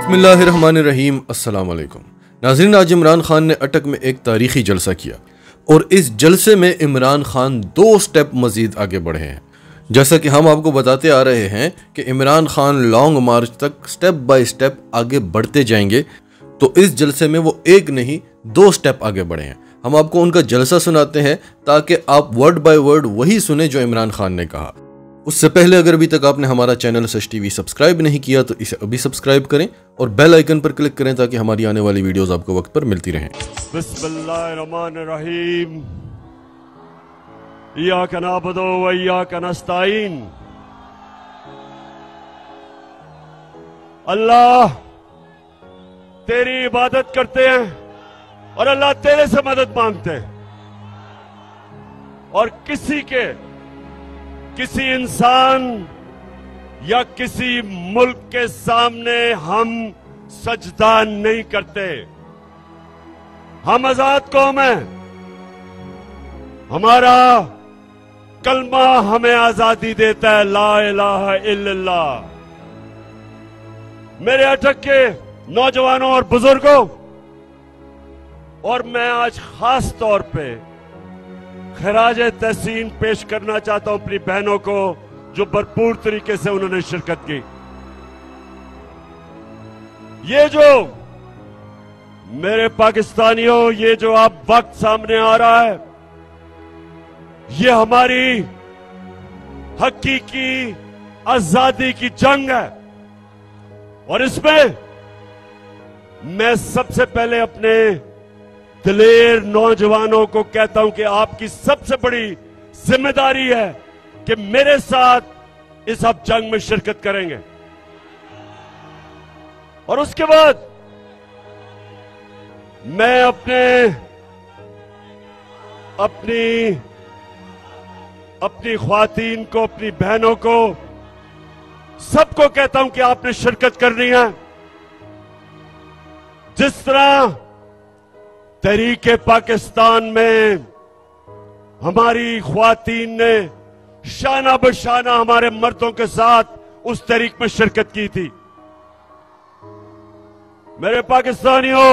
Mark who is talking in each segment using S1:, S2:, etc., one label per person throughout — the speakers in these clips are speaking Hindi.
S1: बिस्मिल्लाहिर्रहमानिर्रहीम। अस्सलाम वालेकुम नाज़रीन, आज इमरान खान ने अटक में एक तारीखी जलसा किया और इस जलसे में इमरान खान 2 स्टेप मज़ीद आगे बढ़े हैं। जैसा कि हम आपको बताते आ रहे हैं कि इमरान खान लॉन्ग मार्च तक स्टेप बाय स्टेप आगे बढ़ते जाएंगे, तो इस जलसे में वो एक नहीं 2 स्टेप आगे बढ़े हैं। हम आपको उनका जलसा सुनाते हैं ताकि आप वर्ड बाय वर्ड वही सुने जो इमरान खान ने कहा। उससे पहले अगर अभी तक आपने हमारा चैनल सच टीवी सब्सक्राइब नहीं किया तो इसे अभी सब्सक्राइब करें और बेल आइकन पर क्लिक करें ताकि हमारी आने वाली वीडियोस आपको वक्त पर मिलती रहें।
S2: बिस्मिल्लाहिर्रहमानिर्रहीम। इय्याका नअबुदु व इय्याका नस्तईन। अल्लाह तेरी इबादत करते हैं और अल्लाह तेरे से मदद मांगते हैं, और किसी इंसान या किसी मुल्क के सामने हम सजदा नहीं करते। हम आजाद कौम हैं, हमारा कलमा हमें आजादी देता है, ला इलाहा इल्लल्लाह। मेरे अटक के नौजवानों और बुजुर्गों, और मैं आज खास तौर पे खराज तहसीन पेश करना चाहता हूं अपनी बहनों को जो भरपूर तरीके से उन्होंने शिरकत की। ये जो मेरे पाकिस्तानियों, ये जो आप वक्त सामने आ रहा है, ये हमारी हकीकी आजादी की जंग है, और इसमें मैं सबसे पहले अपने दिलेर नौजवानों को कहता हूं कि आपकी सबसे बड़ी जिम्मेदारी है कि मेरे साथ इस आप जंग में शिरकत करेंगे। और उसके बाद मैं अपनी ख्वातीन को, अपनी बहनों को, सबको कहता हूं कि आपने शिरकत करनी है। जिस तरह तहरीके पाकिस्तान में हमारी ख्वातीन ने शाना बशाना हमारे मर्दों के साथ उस तहरीक में शिरकत की थी। मेरे पाकिस्तानियों,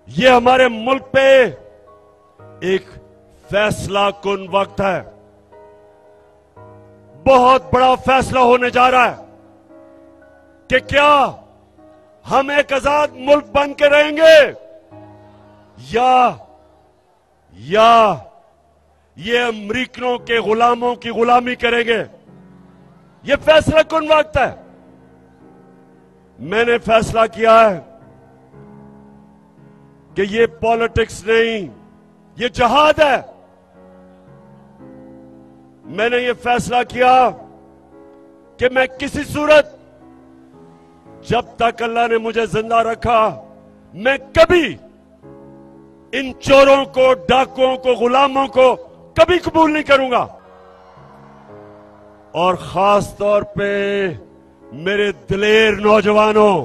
S2: ये हमारे मुल्क पे एक फैसला कुन वक्त है। बहुत बड़ा फैसला होने जा रहा है कि क्या हम एक आजाद मुल्क बन के रहेंगे या ये अमरीकनों के गुलामों की गुलामी करेंगे। ये फैसला कौन वक्त है। मैंने फैसला किया है कि ये पॉलिटिक्स नहीं, ये जहाद है। मैंने ये फैसला किया कि मैं किसी सूरत, जब तक अल्लाह ने मुझे जिंदा रखा, मैं कभी इन चोरों को, डाकुओं को, गुलामों को कभी कबूल नहीं करूंगा। और खास तौर पे मेरे दिलेर नौजवानों,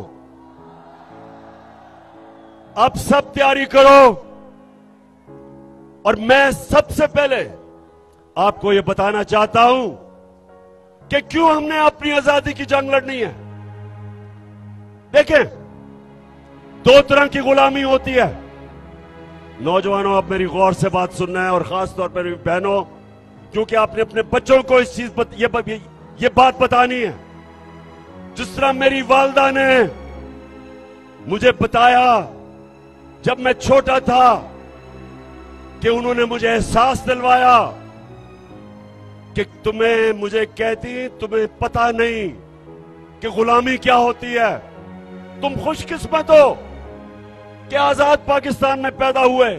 S2: अब सब तैयारी करो। और मैं सबसे पहले आपको यह बताना चाहता हूं कि क्यों हमने अपनी आजादी की जंग लड़नी है। देखें, 2 तरह की गुलामी होती है। नौजवानों, आप मेरी गौर से बात सुनना है, और खास तौर पर मेरी बहनों, क्योंकि आपने अपने बच्चों को इस चीज ये बात बतानी है। जिस तरह मेरी वालिदा ने मुझे बताया जब मैं छोटा था, कि उन्होंने मुझे एहसास दिलवाया कि मुझे कहती, तुम्हें पता नहीं कि गुलामी क्या होती है। तुम खुशकिस्मत हो कि आजाद पाकिस्तान में पैदा हुए।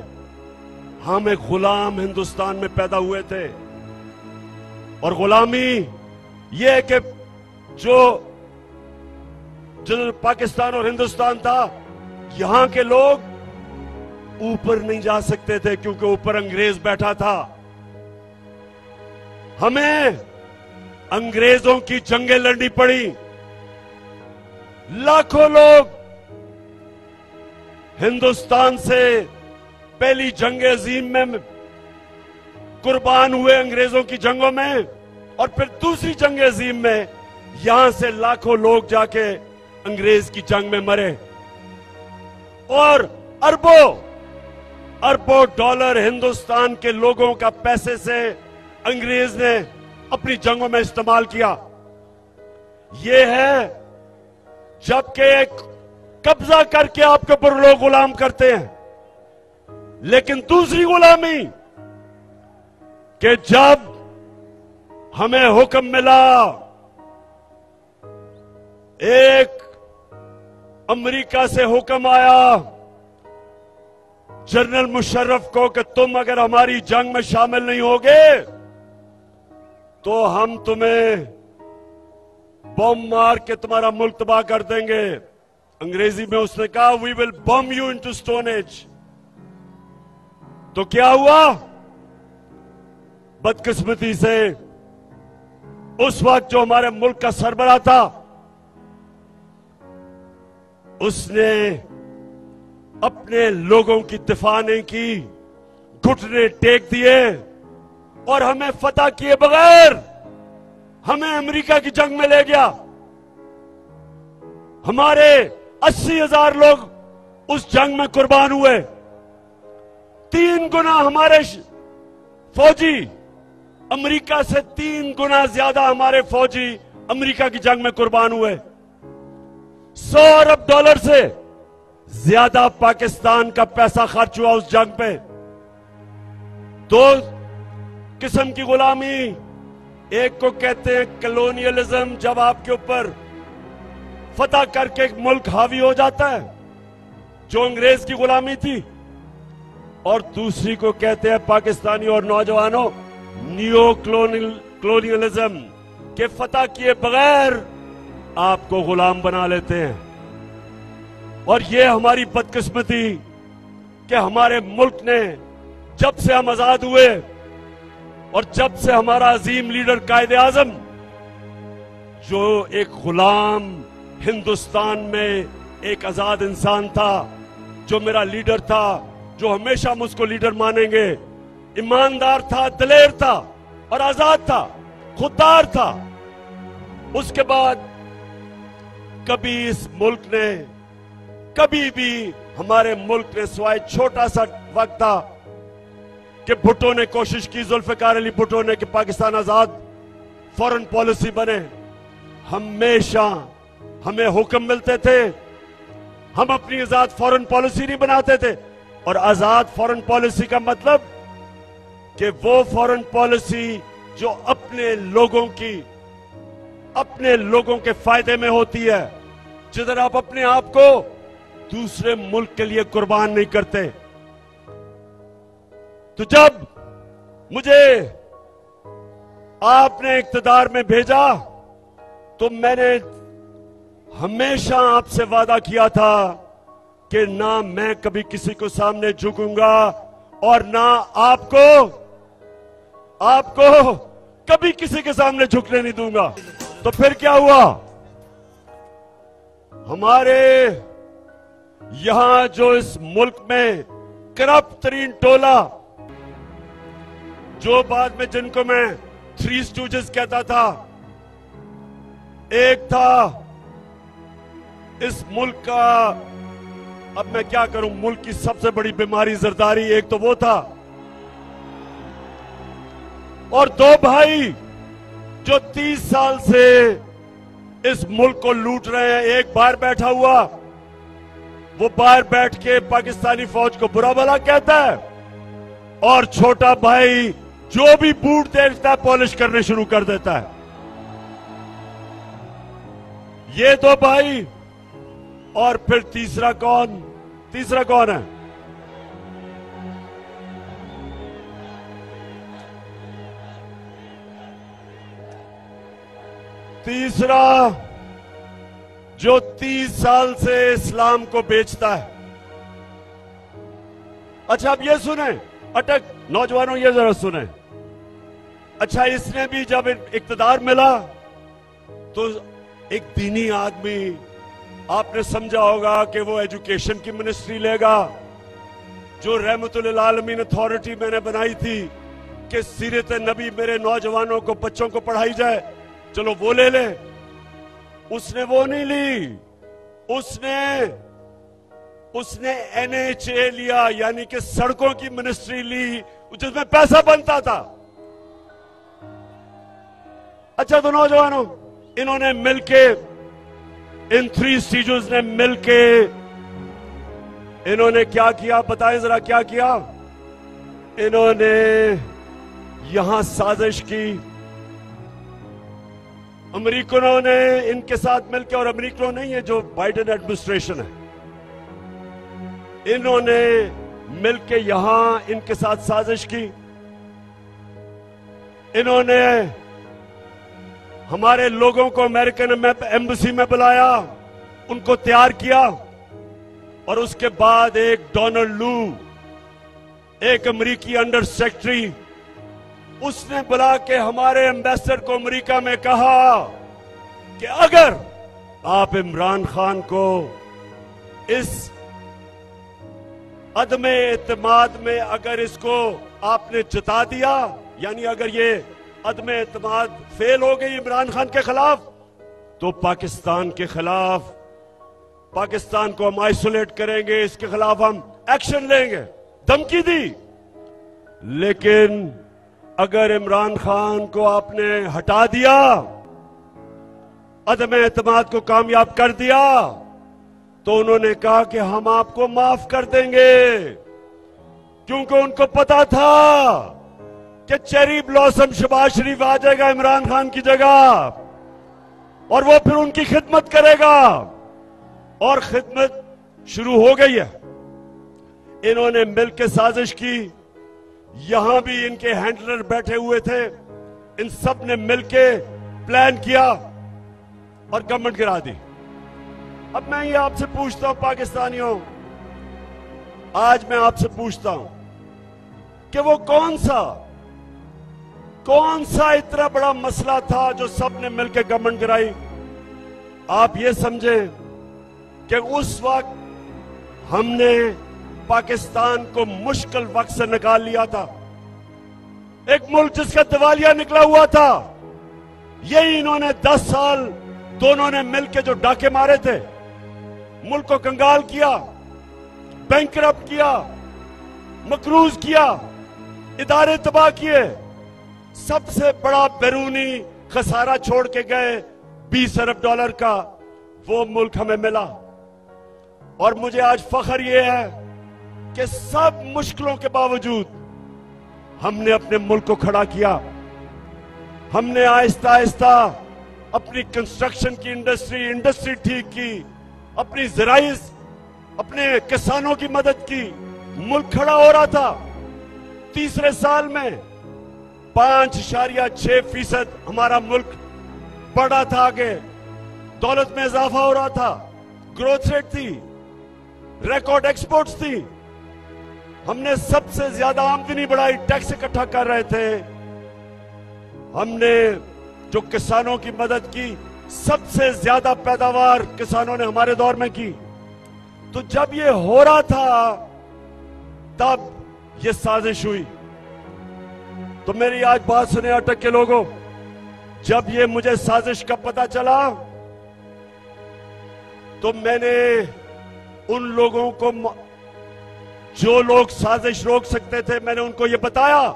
S2: हम एक गुलाम हिंदुस्तान में पैदा हुए थे, और गुलामी यह है कि जो पाकिस्तान और हिंदुस्तान था, यहां के लोग ऊपर नहीं जा सकते थे क्योंकि ऊपर अंग्रेज बैठा था। हमें अंग्रेजों की जंगें लड़नी पड़ी। लाखों लोग हिंदुस्तान से पहली जंग अजीम में कुर्बान हुए, अंग्रेजों की जंगों में, और फिर दूसरी जंग अजीम में यहां से लाखों लोग जाके अंग्रेज की जंग में मरे और अरबों अरबों डॉलर हिंदुस्तान के लोगों का पैसे से अंग्रेज ने अपनी जंगों में इस्तेमाल किया। यह है जबकि एक कब्जा करके आपके ऊपर लोग गुलाम करते हैं। लेकिन दूसरी गुलामी कि जब हमें हुक्म मिला एक अमेरिका से हुक्म आया जनरल मुशर्रफ को कि तुम अगर हमारी जंग में शामिल नहीं होगे तो हम तुम्हें बम मार के तुम्हारा मुल्क तबाह कर देंगे। अंग्रेजी में उसने कहा we will bomb you into stone age. तो क्या हुआ? बदकिस्मती से उस वक्त जो हमारे मुल्क का सरबराह था उसने अपने लोगों की दिफा नहीं की, घुटने टेक दिए और हमें फतह किए बगैर हमें अमेरिका की जंग में ले गया। हमारे 80,000 लोग उस जंग में कुर्बान हुए। 3 गुना हमारे फौजी अमेरिका से 3 गुना ज्यादा हमारे फौजी अमेरिका की जंग में कुर्बान हुए। 100 अरब डॉलर से ज्यादा पाकिस्तान का पैसा खर्च हुआ उस जंग पे। 2 किस्म की गुलामी, एक को कहते हैं कॉलोनियलिज्म, जब आपके ऊपर फतह करके एक मुल्क हावी हो जाता है जो अंग्रेज की गुलामी थी, और दूसरी को कहते हैं पाकिस्तानी और नौजवानों नियो कॉलोनियलिज्म के फतह किए बगैर आपको गुलाम बना लेते हैं। और ये हमारी बदकिस्मती कि हमारे मुल्क ने जब से हम आजाद हुए और जब से हमारा अजीम लीडर कायदे आजम जो एक गुलाम हिंदुस्तान में एक आजाद इंसान था, जो मेरा लीडर था, जो हमेशा हम उसको लीडर मानेंगे, ईमानदार था, दिलेर था और आजाद था, खुददार था। उसके बाद कभी इस मुल्क ने, कभी भी हमारे मुल्क ने सिवाय छोटा सा वक्त था कि भुट्टो ने कोशिश की, जुल्फिकार अली भुट्टो ने, कि पाकिस्तान आजाद फॉरेन पॉलिसी बने। हमेशा हमें हुक्म मिलते थे, हम अपनी आजाद फॉरेन पॉलिसी नहीं बनाते थे। और आजाद फॉरेन पॉलिसी का मतलब कि वो फॉरेन पॉलिसी जो अपने लोगों की, अपने लोगों के फायदे में होती है, जिधर आप अपने आप को दूसरे मुल्क के लिए कुर्बान नहीं करते। तो जब मुझे आपने इक्तदार में भेजा तो मैंने हमेशा आपसे वादा किया था कि ना मैं कभी किसी को सामने झुकूंगा और ना आपको कभी किसी के सामने झुकने नहीं दूंगा। तो फिर क्या हुआ? हमारे यहां जो इस मुल्क में करप्ट तरीन टोला, जो बाद में जिनको मैं 3 स्टूजेस कहता था, एक था इस मुल्क का, अब मैं क्या करूं, मुल्क की सबसे बड़ी बीमारी जरदारी, एक तो वो था, और 2 भाई जो 30 साल से इस मुल्क को लूट रहे हैं। एक बाहर बैठा हुआ, वो बाहर बैठ के पाकिस्तानी फौज को बुरा भला कहता है, और छोटा भाई जो भी बूट देखता है पॉलिश करने शुरू कर देता है। ये 2 भाई, और फिर तीसरा कौन है? तीसरा जो 30 साल से इस्लाम को बेचता है। अच्छा, अब ये सुने, अटक नौजवानों, ये जरा सुने। अच्छा, इसने भी जब इक्तदार मिला तो एक दीनी आदमी, आपने समझा होगा कि वो एजुकेशन की मिनिस्ट्री लेगा, जो रहमतुल आलमीन अथॉरिटी मैंने बनाई थी कि सीरत नबी मेरे नौजवानों को, बच्चों को पढ़ाई जाए, चलो वो ले ले। उसने वो नहीं ली, उसने NHA लिया, यानी कि सड़कों की मिनिस्ट्री ली, जिसमें पैसा बनता था। अच्छा तो नौजवानों, इन्होंने मिलके, इन 3 स्टीजों ने मिलके इन्होंने क्या किया, बताएं जरा क्या किया। इन्होंने यहां साजिश की, अमेरिकनों ने इनके साथ मिलकर, और अमेरिकनों नहीं है जो बाइडेन एडमिनिस्ट्रेशन है, इन्होंने मिलके यहां इनके साथ साजिश की। इन्होंने हमारे लोगों को अमेरिकन एम्बेसी में बुलाया, उनको तैयार किया, और उसके बाद एक डोनाल्ड लू, एक अमेरिकी अंडर सेक्रेटरी, उसने बुला के हमारे एम्बेसडर को अमेरिका में कहा कि अगर आप इमरान खान को इस अदम एतमाद में अगर इसको आपने जता दिया, यानी अगर ये अदम एतमाद फेल हो गई इमरान खान के खिलाफ, तो पाकिस्तान के खिलाफ, पाकिस्तान को हम आइसोलेट करेंगे, इसके खिलाफ हम एक्शन लेंगे, धमकी दी। लेकिन अगर इमरान खान को आपने हटा दिया, अदम एतमाद को कामयाब कर दिया, तो उन्होंने कहा कि हम आपको माफ कर देंगे, क्योंकि उनको पता था कि चेरी ब्लॉसम शहबाज शरीफ आ जाएगा इमरान खान की जगह, और वो फिर उनकी खिदमत करेगा, और खिदमत शुरू हो गई है। इन्होंने मिलकर साजिश की, यहां भी इनके हैंडलर बैठे हुए थे, इन सब ने मिलकर प्लान किया और गवर्नमेंट गिरा दी। अब मैं ये आपसे पूछता हूं पाकिस्तानियों, आज मैं आपसे पूछता हूं कि वो कौन सा इतना बड़ा मसला था जो सब ने मिलकर गवर्नमेंट गिराई। आप ये समझें कि उस वक्त हमने पाकिस्तान को मुश्किल वक्त से निकाल लिया था, एक मुल्क जिसका दिवालिया निकला हुआ था। यही इन्होंने 10 साल दोनों ने मिलकर जो डाके मारे थे, मुल्क को कंगाल किया, बैंकरप्ट किया, मकरूज किया, इदारे तबाह किए, सबसे बड़ा बैरूनी खसारा छोड़ के गए $20 अरब का, वो मुल्क हमें मिला। और मुझे आज फख्र यह है कि सब मुश्किलों के बावजूद हमने अपने मुल्क को खड़ा किया। हमने आहिस्ता आहिस्ता अपनी कंस्ट्रक्शन की इंडस्ट्री ठीक की, अपनी ज़राई, अपने किसानों की मदद की, मुल्क खड़ा हो रहा था। तीसरे साल में 5.6% हमारा मुल्क बढ़ा था, आगे दौलत में इजाफा हो रहा था, ग्रोथ रेट थी, रिकॉर्ड एक्सपोर्ट्स थी, हमने सबसे ज्यादा आमदनी बढ़ाई, टैक्स इकट्ठा कर रहे थे, हमने जो किसानों की मदद की, सबसे ज्यादा पैदावार किसानों ने हमारे दौर में की। तो जब ये हो रहा था तब ये साजिश हुई। तो मेरी आज बात सुने अटक के लोगों, जब ये मुझे साजिश का पता चला तो मैंने उन लोगों को, जो लोग साजिश रोक सकते थे, मैंने उनको ये बताया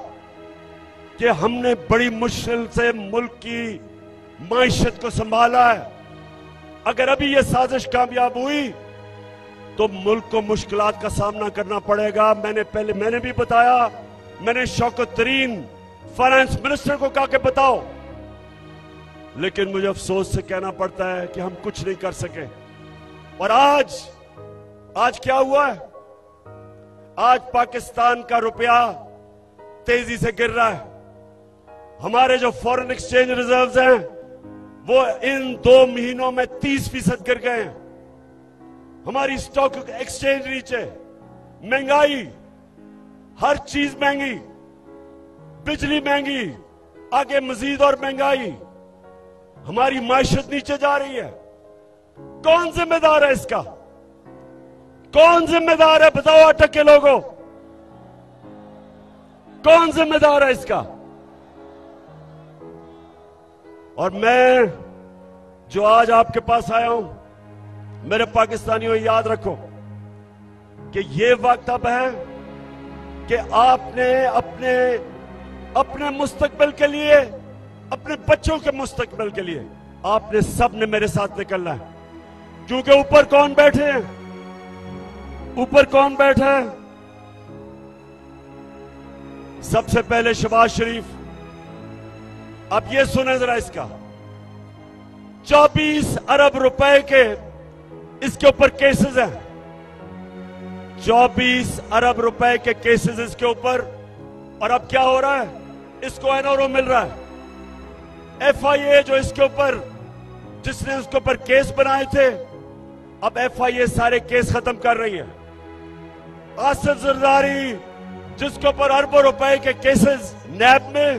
S2: कि हमने बड़ी मुश्किल से मुल्क की माइशत को संभाला है। अगर अभी ये साजिश कामयाब हुई तो मुल्क को मुश्किलात का सामना करना पड़ेगा। मैंने भी बताया, मैंने शौकत तरीन फाइनेंस मिनिस्टर को कहा कि बताओ, लेकिन मुझे अफसोस से कहना पड़ता है कि हम कुछ नहीं कर सके। और आज क्या हुआ है? आज पाकिस्तान का रुपया तेजी से गिर रहा है। हमारे जो फॉरेन एक्सचेंज रिजर्व्स हैं वो इन 2 महीनों में 30% गिर गए हैं। हमारी स्टॉक एक्सचेंज नीचे, महंगाई, हर चीज महंगी, बिजली महंगी, आगे मजीद और महंगाई, हमारी माइशत नीचे जा रही है। कौन जिम्मेदार है इसका? कौन जिम्मेदार है? बताओ अटक के लोगों, कौन जिम्मेदार है इसका? और मैं जो आज आपके पास आया हूं, मेरे पाकिस्तानियों याद रखो कि ये वक्त अब है कि आपने अपने अपने मुस्तकबिल के लिए, अपने बच्चों के मुस्तकबिल के लिए आपने सब ने मेरे साथ निकलना है। क्योंकि ऊपर कौन बैठे हैं? ऊपर कौन बैठा है? सबसे पहले शहबाज शरीफ। अब ये सुने जरा इसका, 24 अरब रुपए के इसके ऊपर केसेस हैं। 24 अरब रुपए के केसेस इसके ऊपर। और अब क्या हो रहा है? इसको एनओरो मिल रहा है। एफआईए जो इसके ऊपर, जिसने उसके ऊपर केस बनाए थे, अब एफआईए सारे केस खत्म कर रही है। आसिफ जरदारी जिसके ऊपर अरबों रुपए के केसेस नैब में,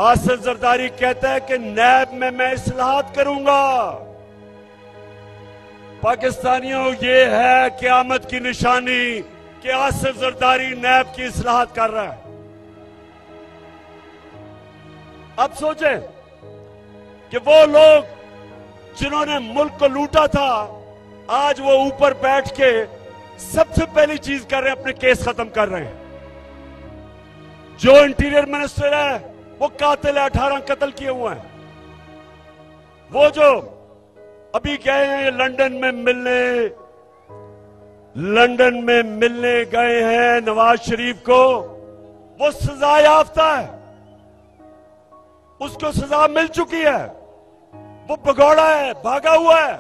S2: आसिफ जरदारी कहता है कि नैब में मैं इस्लाहात करूंगा। पाकिस्तानियों, ये है क़यामत की निशानी कि आसिफ जरदारी नैब की इस्लाहात कर रहा है। अब सोचें कि वो लोग जिन्होंने मुल्क को लूटा था, आज वो ऊपर बैठ के सबसे पहली चीज कर रहे हैं, अपने केस खत्म कर रहे हैं। जो इंटीरियर मिनिस्टर है वो कातिल है, 18 कत्ल किए हुए हैं। वो जो अभी गए हैं लंदन में मिलने गए हैं नवाज शरीफ को, वो सजा याफ्ता है, उसको सजा मिल चुकी है। वो भगौड़ा है, भागा हुआ है।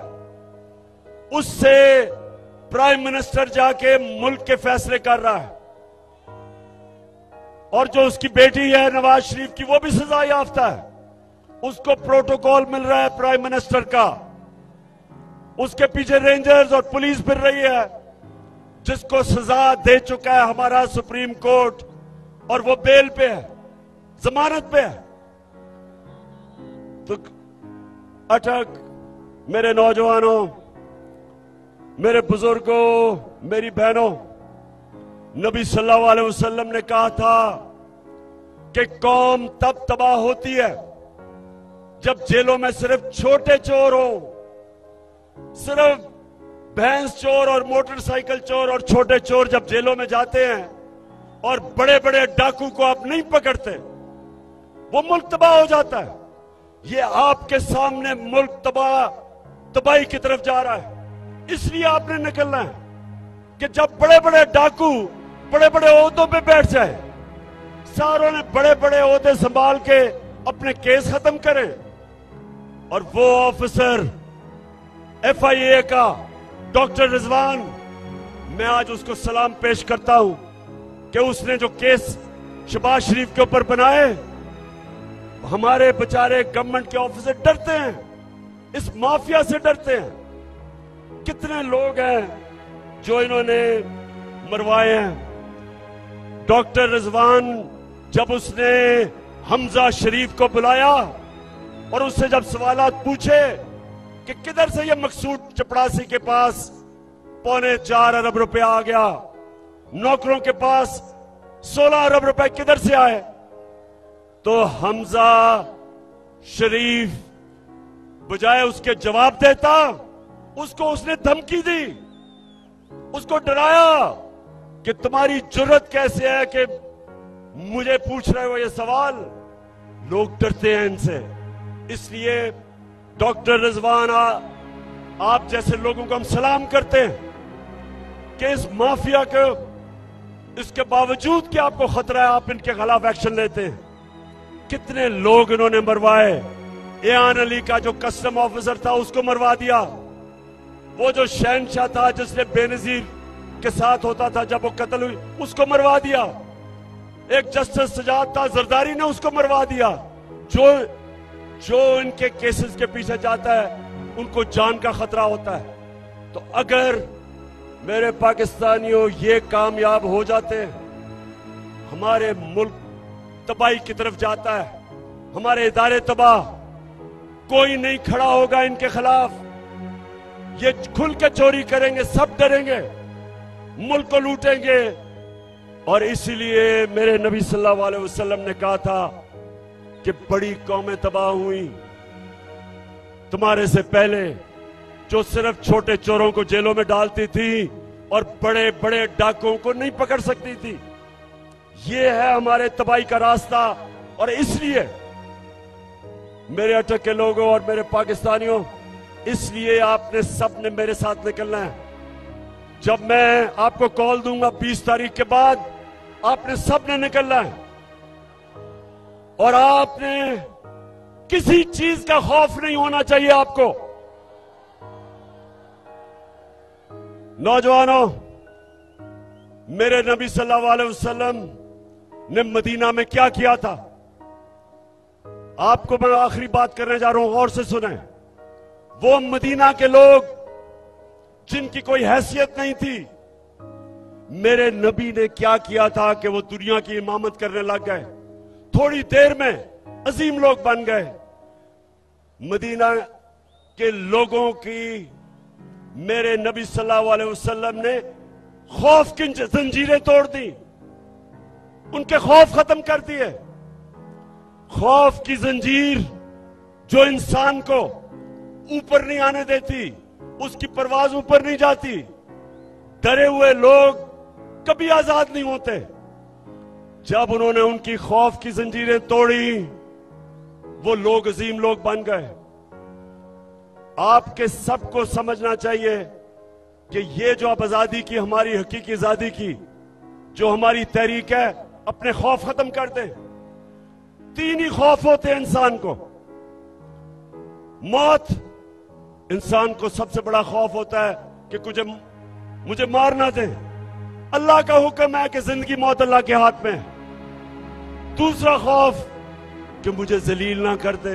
S2: उससे प्राइम मिनिस्टर जाके मुल्क के फैसले कर रहा है। और जो उसकी बेटी है नवाज शरीफ की, वो भी सजा याफ्ता है। उसको प्रोटोकॉल मिल रहा है प्राइम मिनिस्टर का। उसके पीछे रेंजर्स और पुलिस फिर रही है, जिसको सजा दे चुका है हमारा सुप्रीम कोर्ट, और वो बेल पे है, जमानत पे है। तो अटक मेरे नौजवानों, मेरे बुजुर्गों, मेरी बहनों, नबी सल्लल्लाहु अलैहि वसल्लम ने कहा था कि कौम तब तबाह होती है जब जेलों में सिर्फ छोटे चोर हो, सिर्फ भैंस चोर और मोटरसाइकिल चोर और छोटे चोर जब जेलों में जाते हैं और बड़े बड़े डाकू को आप नहीं पकड़ते, वो मुल्क तबाह हो जाता है। ये आपके सामने मुल्क तबाही की तरफ जा रहा है। इसलिए आपने निकलना है कि जब बड़े बड़े डाकू बड़े बड़े ओहदों पे बैठ जाए, सारों ने बड़े बड़े ओहदे संभाल के अपने केस खत्म करें, और वो ऑफिसर एफआईए का डॉक्टर रिजवान, मैं आज उसको सलाम पेश करता हूं कि उसने जो केस शहबाज शरीफ के ऊपर बनाए, हमारे बेचारे गवर्नमेंट के ऑफिसर डरते हैं, इस माफिया से डरते हैं। कितने लोग हैं जो इन्होंने मरवाए हैं। डॉक्टर रिजवान जब उसने हमजा शरीफ को बुलाया और उससे जब सवालात पूछे कि किधर से ये मकसूद चपड़ासी के पास 4.25 अरब रुपया आ गया, नौकरों के पास 16 अरब रुपए किधर से आए, तो हमजा शरीफ बजाय उसके जवाब देता, उसको उसने धमकी दी, उसको डराया कि तुम्हारी जुर्रत कैसे है कि मुझे पूछ रहे हो ये सवाल। लोग डरते हैं इनसे। इसलिए डॉक्टर रिजवान, आप जैसे लोगों को हम सलाम करते हैं कि इस माफिया को, इसके बावजूद कि आपको खतरा है, आप इनके खिलाफ एक्शन लेते हैं। कितने लोग इन्होंने मरवाए। एयान अली का जो कस्टम ऑफिसर था उसको मरवा दिया। वो जो शहनशाह था जिसने बेनजीर के साथ होता था जब वो कत्ल हुई, उसको मरवा दिया। एक जस्टिस सजाद था जरदारी ने, उसको मरवा दिया। जो इनके केसेस के पीछे जाता है उनको जान का खतरा होता है। तो अगर मेरे पाकिस्तानियों ये कामयाब हो जाते हैं, हमारे मुल्क तबाही की तरफ जाता है, हमारे इदारे तबाह, कोई नहीं खड़ा होगा इनके खिलाफ। ये खुल के चोरी करेंगे, सब डरेंगे, मुल्क को लूटेंगे। और इसीलिए मेरे नबी सल्लल्लाहु अलैहि वसल्लम ने कहा था कि बड़ी कौमें तबाह हुई तुम्हारे से पहले, जो सिर्फ छोटे चोरों को जेलों में डालती थी और बड़े बड़े डाकुओं को नहीं पकड़ सकती थी। ये है हमारे तबाही का रास्ता। और इसलिए मेरे अटक के लोगों और मेरे पाकिस्तानियों, इसलिए आपने सबने मेरे साथ निकलना है। जब मैं आपको कॉल दूंगा 20 तारीख के बाद, आपने सबने निकलना है और आपने किसी चीज का खौफ नहीं होना चाहिए आपको। नौजवानों, मेरे नबी सल्लल्लाहु अलैहि वसल्लम ने मदीना में क्या किया था, आपको मैं आखिरी बात करने जा रहा हूं, गौर से सुने। वो मदीना के लोग जिनकी कोई हैसियत नहीं थी, मेरे नबी ने क्या किया था कि वो दुनिया की इमामत करने लग गए। थोड़ी देर में अजीम लोग बन गए। मदीना के लोगों की मेरे नबी सल्लल्लाहु अलैहि वसल्लम ने खौफ की जंजीरें तोड़ दी, उनके खौफ खत्म कर दिए। खौफ की जंजीर जो इंसान को ऊपर नहीं आने देती, उसकी परवाज ऊपर नहीं जाती। डरे हुए लोग कभी आजाद नहीं होते। जब उन्होंने उनकी खौफ की जंजीरें तोड़ी, वो लोग अजीम लोग बन गए। आपके सबको समझना चाहिए कि ये जो आप आजादी की, हमारी हकीकी आजादी की जो हमारी तहरीक है, अपने खौफ खत्म कर दे। 3 ही खौफ होते हैं इंसान को। मौत, इंसान को सबसे बड़ा खौफ होता है कि मुझे मार ना दे। अल्लाह का हुक्म है कि जिंदगी मौत अल्लाह के हाथ में है। दूसरा खौफ कि मुझे जलील ना कर दे।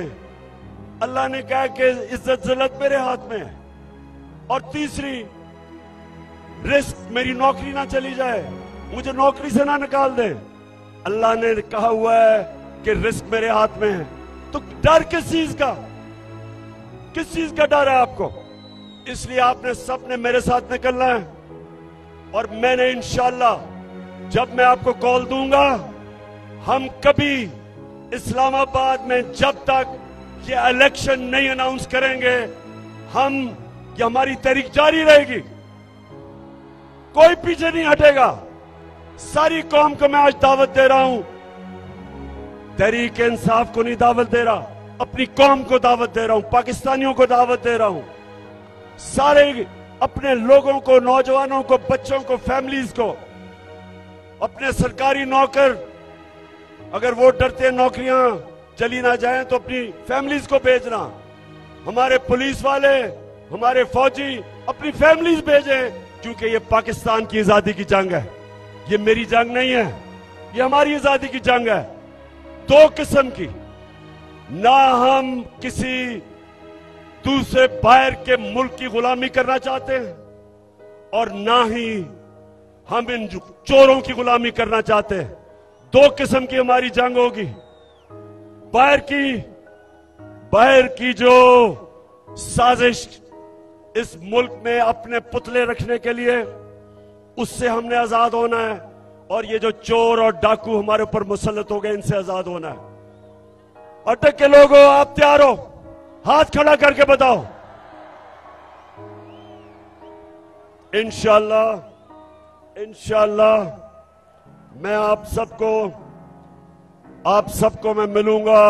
S2: अल्लाह ने कहा कि इज्जत जिल्लत मेरे हाथ में है। और तीसरी, रिस्क, मेरी नौकरी ना चली जाए, मुझे नौकरी से ना निकाल दे। अल्लाह ने कहा हुआ है कि रिस्क मेरे हाथ में है। तो डर किस चीज का, किस चीज का डर है आपको? इसलिए आपने सबने मेरे साथ निकलना है। और मैंने इंशाअल्लाह जब मैं आपको कॉल दूंगा, हम कभी इस्लामाबाद में जब तक ये इलेक्शन नहीं अनाउंस करेंगे, ये हमारी तहरीक जारी रहेगी। कोई पीछे नहीं हटेगा। सारी कौम को मैं आज दावत दे रहा हूं, तहरीक इंसाफ को नहीं दावत दे रहा, अपनी कौम को दावत दे रहा हूं, पाकिस्तानियों को दावत दे रहा हूं। सारे अपने लोगों को, नौजवानों को, बच्चों को, फैमिलीज को, अपने सरकारी नौकर, अगर वो डरते हैं नौकरियां चली ना जाएं तो अपनी फैमिलीज को भेजना। हमारे पुलिस वाले, हमारे फौजी अपनी फैमिलीज भेजें, क्योंकि ये पाकिस्तान की आजादी की जंग है। ये मेरी जंग नहीं है, ये हमारी आजादी की जंग है। 2 किस्म की, ना हम किसी दूसरे बाहर के मुल्क की गुलामी करना चाहते हैं और ना ही हम इन चोरों की गुलामी करना चाहते हैं। 2 किस्म की हमारी जंग होगी। बाहर की जो साजिश इस मुल्क में अपने पुतले रखने के लिए, उससे हमने आजाद होना है। और ये जो चोर और डाकू हमारे ऊपर मुसल्लत हो गए, इनसे आजाद होना है। अटक के लोगों, आप तैयार हो? हाथ खड़ा करके बताओ। इंशाअल्लाह, इंशाअल्लाह मैं आप सबको मैं मिलूंगा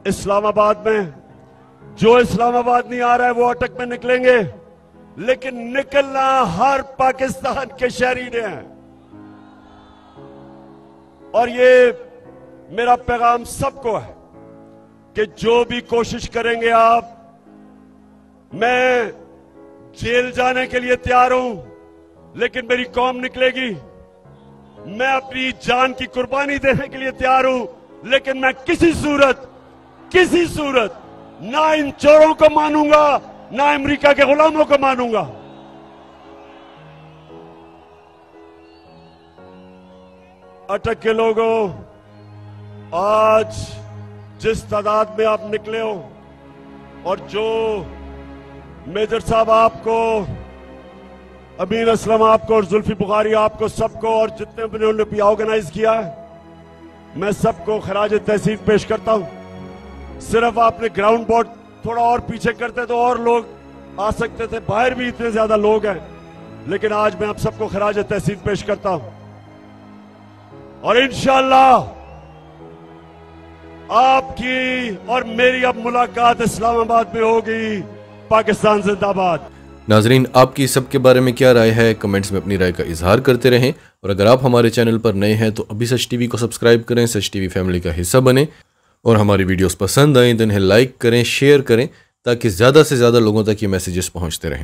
S2: इस्लामाबाद में। जो इस्लामाबाद नहीं आ रहा है वो अटक में निकलेंगे, लेकिन निकलना हर पाकिस्तान के शहरी ने है। और ये मेरा पैगाम सबको है कि जो भी कोशिश करेंगे आप, मैं जेल जाने के लिए तैयार हूं, लेकिन मेरी कौम निकलेगी। मैं अपनी जान की कुर्बानी देने के लिए तैयार हूं, लेकिन मैं किसी सूरत ना इन चोरों को मानूंगा, ना अमेरिका के गुलामों को मानूंगा। अटक के लोगों, आज जिस तादाद में आप निकले हो, और जो मेजर साहब आपको, अमीन असलम आपको, और जुल्फी बुखारी आपको, सबको, और जितने भी उन्होंने भी ऑर्गेनाइज किया है, मैं सबको खराज तहसीफ पेश करता हूं। सिर्फ आपने ग्राउंड बोर्ड थोड़ा और पीछे करते तो और लोग आ सकते थे, बाहर भी इतने ज्यादा लोग हैं, लेकिन आज मैं आप सबको खराज तहसीन पेश करता हूं और इंशाअल्लाह आपकी और मेरी अब मुलाकात इस्लामाबाद में होगी। पाकिस्तान जिंदाबाद।
S1: नाजरीन, आपकी सबके बारे में क्या राय है, कमेंट्स में अपनी राय का इजहार करते रहें। और अगर आप हमारे चैनल पर नए हैं तो अभी सच टीवी को सब्सक्राइब करें, सच टीवी फैमिली का हिस्सा बने और हमारी वीडियोस पसंद आए तो इन्हें लाइक करें, शेयर करें, ताकि ज़्यादा से ज़्यादा लोगों तक ये मैसेजेस पहुँचते रहें।